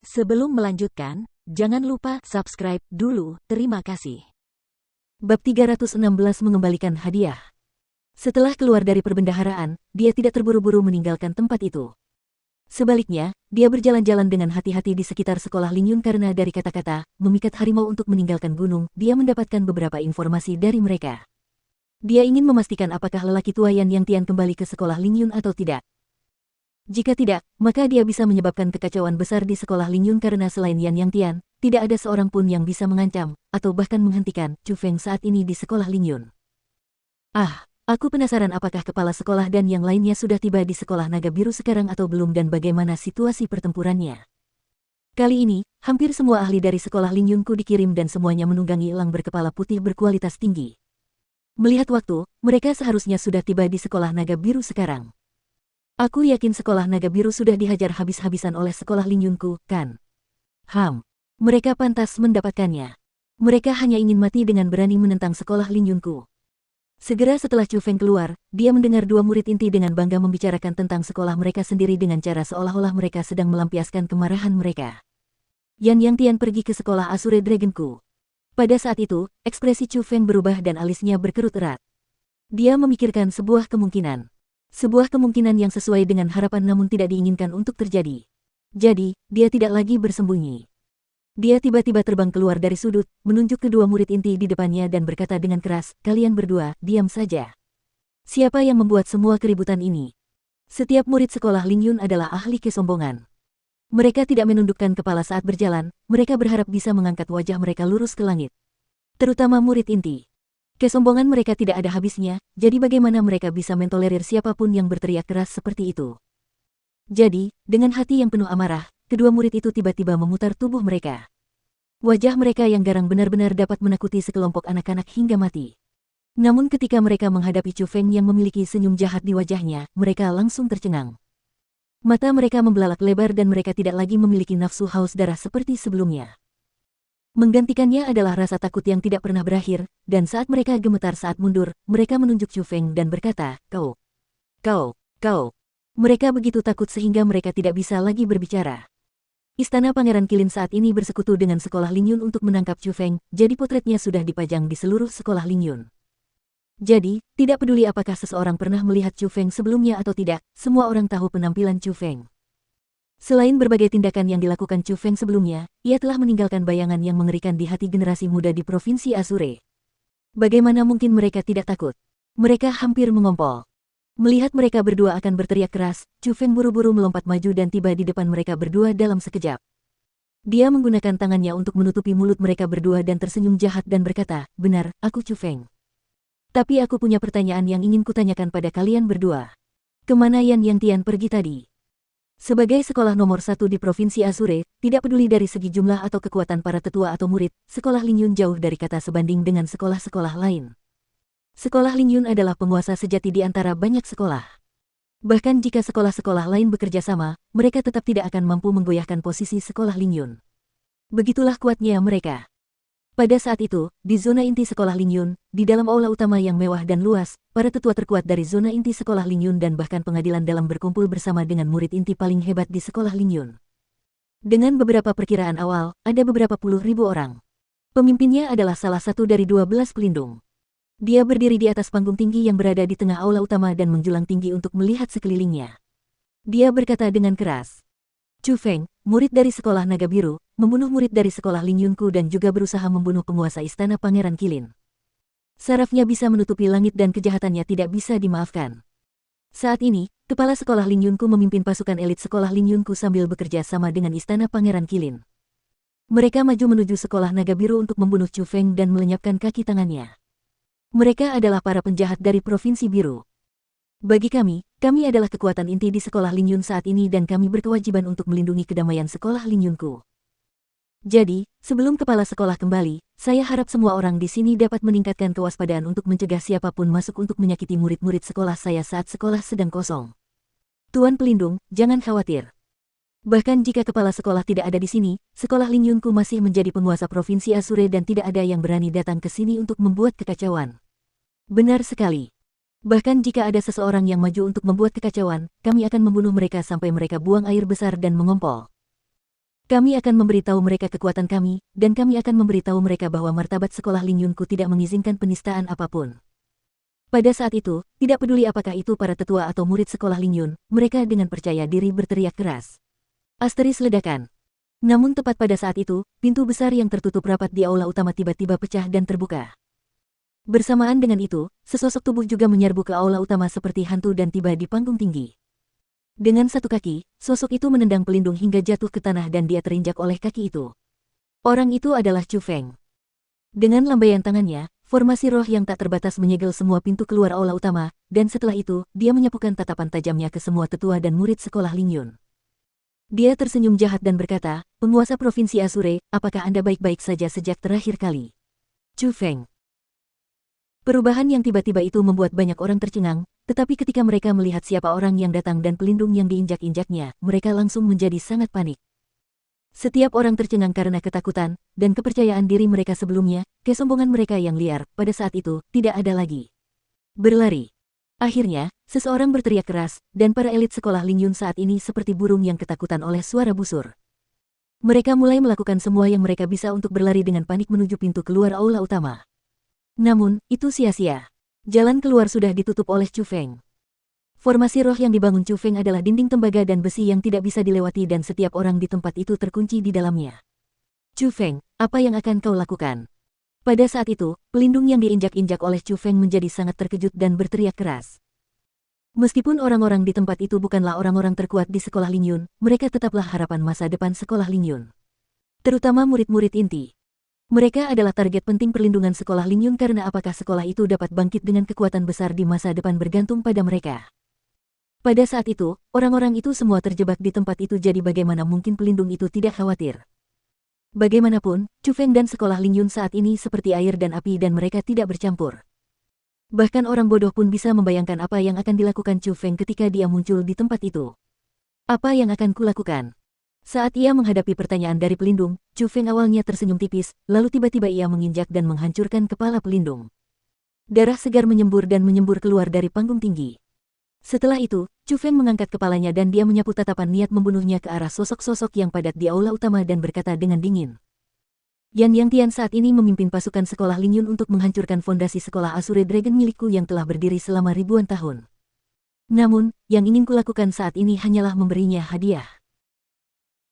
Sebelum melanjutkan, jangan lupa subscribe dulu, terima kasih. Bab 316 Mengembalikan hadiah. Setelah keluar dari perbendaharaan, dia tidak terburu-buru meninggalkan tempat itu. Sebaliknya, dia berjalan-jalan dengan hati-hati di sekitar sekolah Lingyun karena dari kata-kata, memikat harimau untuk meninggalkan gunung, dia mendapatkan beberapa informasi dari mereka. Dia ingin memastikan apakah lelaki tua Yan Yang Tian kembali ke sekolah Lingyun atau tidak. Jika tidak, maka dia bisa menyebabkan kekacauan besar di sekolah Lingyun karena selain Yan Yang Tian, tidak ada seorang pun yang bisa mengancam, atau bahkan menghentikan, Chu Feng saat ini di sekolah Lingyun. Aku penasaran apakah kepala sekolah dan yang lainnya sudah tiba di sekolah naga biru sekarang atau belum dan bagaimana situasi pertempurannya. Kali ini, hampir semua ahli dari sekolah Lingyunku dikirim dan semuanya menunggangi elang berkepala putih berkualitas tinggi. Melihat waktu, mereka seharusnya sudah tiba di sekolah naga biru sekarang. Aku yakin sekolah naga biru sudah dihajar habis-habisan oleh sekolah Lingyunku, kan? Mereka pantas mendapatkannya. Mereka hanya ingin mati dengan berani menentang sekolah Lingyunku. Segera setelah Chu Feng keluar, dia mendengar dua murid inti dengan bangga membicarakan tentang sekolah mereka sendiri dengan cara seolah-olah mereka sedang melampiaskan kemarahan mereka. Yan Yang Tian pergi ke sekolah Azure Dragonku. Pada saat itu, ekspresi Chu Feng berubah dan alisnya berkerut erat. Dia memikirkan sebuah kemungkinan. Sebuah kemungkinan yang sesuai dengan harapan namun tidak diinginkan untuk terjadi. Jadi, dia tidak lagi bersembunyi. Dia tiba-tiba terbang keluar dari sudut, menunjuk kedua murid inti di depannya dan berkata dengan keras, "Kalian berdua, diam saja. Siapa yang membuat semua keributan ini?" Setiap murid sekolah Lingyun adalah ahli kesombongan. Mereka tidak menundukkan kepala saat berjalan, mereka berharap bisa mengangkat wajah mereka lurus ke langit. Terutama murid inti. Kesombongan mereka tidak ada habisnya, jadi bagaimana mereka bisa mentolerir siapapun yang berteriak keras seperti itu? Jadi, dengan hati yang penuh amarah, kedua murid itu tiba-tiba memutar tubuh mereka. Wajah mereka yang garang benar-benar dapat menakuti sekelompok anak-anak hingga mati. Namun ketika mereka menghadapi Chu Feng yang memiliki senyum jahat di wajahnya, mereka langsung tercengang. Mata mereka membelalak lebar dan mereka tidak lagi memiliki nafsu haus darah seperti sebelumnya. Menggantikannya adalah rasa takut yang tidak pernah berakhir, dan saat mereka gemetar saat mundur, mereka menunjuk Chu Feng dan berkata, Kau. Mereka begitu takut sehingga mereka tidak bisa lagi berbicara. Istana Pangeran Qilin saat ini bersekutu dengan sekolah Lingyun untuk menangkap Chu Feng, jadi potretnya sudah dipajang di seluruh sekolah Lingyun. Jadi, tidak peduli apakah seseorang pernah melihat Chu Feng sebelumnya atau tidak, semua orang tahu penampilan Chu Feng. Selain berbagai tindakan yang dilakukan Chu Feng sebelumnya, ia telah meninggalkan bayangan yang mengerikan di hati generasi muda di Provinsi Azure. Bagaimana mungkin mereka tidak takut? Mereka hampir mengompol. Melihat mereka berdua akan berteriak keras, Chu Feng buru-buru melompat maju dan tiba di depan mereka berdua dalam sekejap. Dia menggunakan tangannya untuk menutupi mulut mereka berdua dan tersenyum jahat dan berkata, "Benar, aku Chu Feng. Tapi aku punya pertanyaan yang ingin kutanyakan pada kalian berdua. Kemana Yan Yang Tian pergi tadi?" Sebagai sekolah nomor 1 di Provinsi Azure, tidak peduli dari segi jumlah atau kekuatan para tetua atau murid, sekolah Lingyun jauh dari kata sebanding dengan sekolah-sekolah lain. Sekolah Lingyun adalah penguasa sejati di antara banyak sekolah. Bahkan jika sekolah-sekolah lain bekerja sama, mereka tetap tidak akan mampu menggoyahkan posisi sekolah Lingyun. Begitulah kuatnya mereka. Pada saat itu, di zona inti sekolah Lingyun, di dalam aula utama yang mewah dan luas, para tetua terkuat dari zona inti sekolah Lingyun dan bahkan pengadilan dalam berkumpul bersama dengan murid inti paling hebat di sekolah Lingyun. Dengan beberapa perkiraan awal, ada beberapa puluh ribu orang. Pemimpinnya adalah salah satu dari 12 pelindung. Dia berdiri di atas panggung tinggi yang berada di tengah aula utama dan menjulang tinggi untuk melihat sekelilingnya. Dia berkata dengan keras, "Chu Feng, murid dari sekolah Naga Biru, membunuh murid dari sekolah Lingyunku dan juga berusaha membunuh penguasa istana Pangeran Qilin. Sarafnya bisa menutupi langit dan kejahatannya tidak bisa dimaafkan." Saat ini, kepala sekolah Lingyunku memimpin pasukan elit sekolah Lingyunku sambil bekerja sama dengan istana Pangeran Qilin. Mereka maju menuju sekolah Naga Biru untuk membunuh Chu Feng dan melenyapkan kaki tangannya. Mereka adalah para penjahat dari Provinsi Biru. Bagi kami adalah kekuatan inti di sekolah Lingyun saat ini dan kami berkewajiban untuk melindungi kedamaian sekolah Lingyunku. Jadi, sebelum kepala sekolah kembali, saya harap semua orang di sini dapat meningkatkan kewaspadaan untuk mencegah siapapun masuk untuk menyakiti murid-murid sekolah saya saat sekolah sedang kosong. Tuan Pelindung, jangan khawatir. Bahkan jika kepala sekolah tidak ada di sini, sekolah Lingyunku masih menjadi penguasa Provinsi Azure dan tidak ada yang berani datang ke sini untuk membuat kekacauan. Benar sekali. Bahkan jika ada seseorang yang maju untuk membuat kekacauan, kami akan membunuh mereka sampai mereka buang air besar dan mengompol. Kami akan memberitahu mereka kekuatan kami, dan kami akan memberitahu mereka bahwa martabat sekolah Lingyunku tidak mengizinkan penistaan apapun. Pada saat itu, tidak peduli apakah itu para tetua atau murid sekolah Lingyun, mereka dengan percaya diri berteriak keras. Asteris ledakan. Namun tepat pada saat itu, pintu besar yang tertutup rapat di aula utama tiba-tiba pecah dan terbuka. Bersamaan dengan itu, sesosok tubuh juga menyerbu ke aula utama seperti hantu dan tiba di panggung tinggi. Dengan satu kaki, sosok itu menendang pelindung hingga jatuh ke tanah dan dia terinjak oleh kaki itu. Orang itu adalah Chu Feng. Dengan lambaian tangannya, formasi roh yang tak terbatas menyegel semua pintu keluar aula utama, dan setelah itu, dia menyapukan tatapan tajamnya ke semua tetua dan murid sekolah Lingyun. Dia tersenyum jahat dan berkata, "Penguasa Provinsi Asure, apakah Anda baik-baik saja sejak terakhir kali?" Chu Feng. Perubahan yang tiba-tiba itu membuat banyak orang tercengang, tetapi ketika mereka melihat siapa orang yang datang dan pelindung yang diinjak-injaknya, mereka langsung menjadi sangat panik. Setiap orang tercengang karena ketakutan, dan kepercayaan diri mereka sebelumnya, kesombongan mereka yang liar, pada saat itu, tidak ada lagi. Berlari. Akhirnya, seseorang berteriak keras, dan para elit sekolah Lingyun saat ini seperti burung yang ketakutan oleh suara busur. Mereka mulai melakukan semua yang mereka bisa untuk berlari dengan panik menuju pintu keluar aula utama. Namun, itu sia-sia. Jalan keluar sudah ditutup oleh Chu Feng. Formasi roh yang dibangun Chu Feng adalah dinding tembaga dan besi yang tidak bisa dilewati dan setiap orang di tempat itu terkunci di dalamnya. Chu Feng, apa yang akan kau lakukan? Pada saat itu, pelindung yang diinjak-injak oleh Chu Feng menjadi sangat terkejut dan berteriak keras. Meskipun orang-orang di tempat itu bukanlah orang-orang terkuat di sekolah Lingyun, mereka tetaplah harapan masa depan sekolah Lingyun. Terutama murid-murid inti. Mereka adalah target penting perlindungan sekolah Lingyun karena apakah sekolah itu dapat bangkit dengan kekuatan besar di masa depan bergantung pada mereka. Pada saat itu, orang-orang itu semua terjebak di tempat itu jadi bagaimana mungkin pelindung itu tidak khawatir. Bagaimanapun, Chu Feng dan sekolah Lingyun saat ini seperti air dan api dan mereka tidak bercampur. Bahkan orang bodoh pun bisa membayangkan apa yang akan dilakukan Chu Feng ketika dia muncul di tempat itu. Apa yang akan kulakukan? Saat ia menghadapi pertanyaan dari pelindung, Chu Feng awalnya tersenyum tipis, lalu tiba-tiba ia menginjak dan menghancurkan kepala pelindung. Darah segar menyembur dan menyembur keluar dari panggung tinggi. Setelah itu, Chu Feng mengangkat kepalanya dan dia menyapu tatapan niat membunuhnya ke arah sosok-sosok yang padat di aula utama dan berkata dengan dingin. Yan Yangtian saat ini memimpin pasukan sekolah Lingyun untuk menghancurkan fondasi sekolah Asure Dragon milikku yang telah berdiri selama ribuan tahun. Namun, yang ingin kulakukan saat ini hanyalah memberinya hadiah.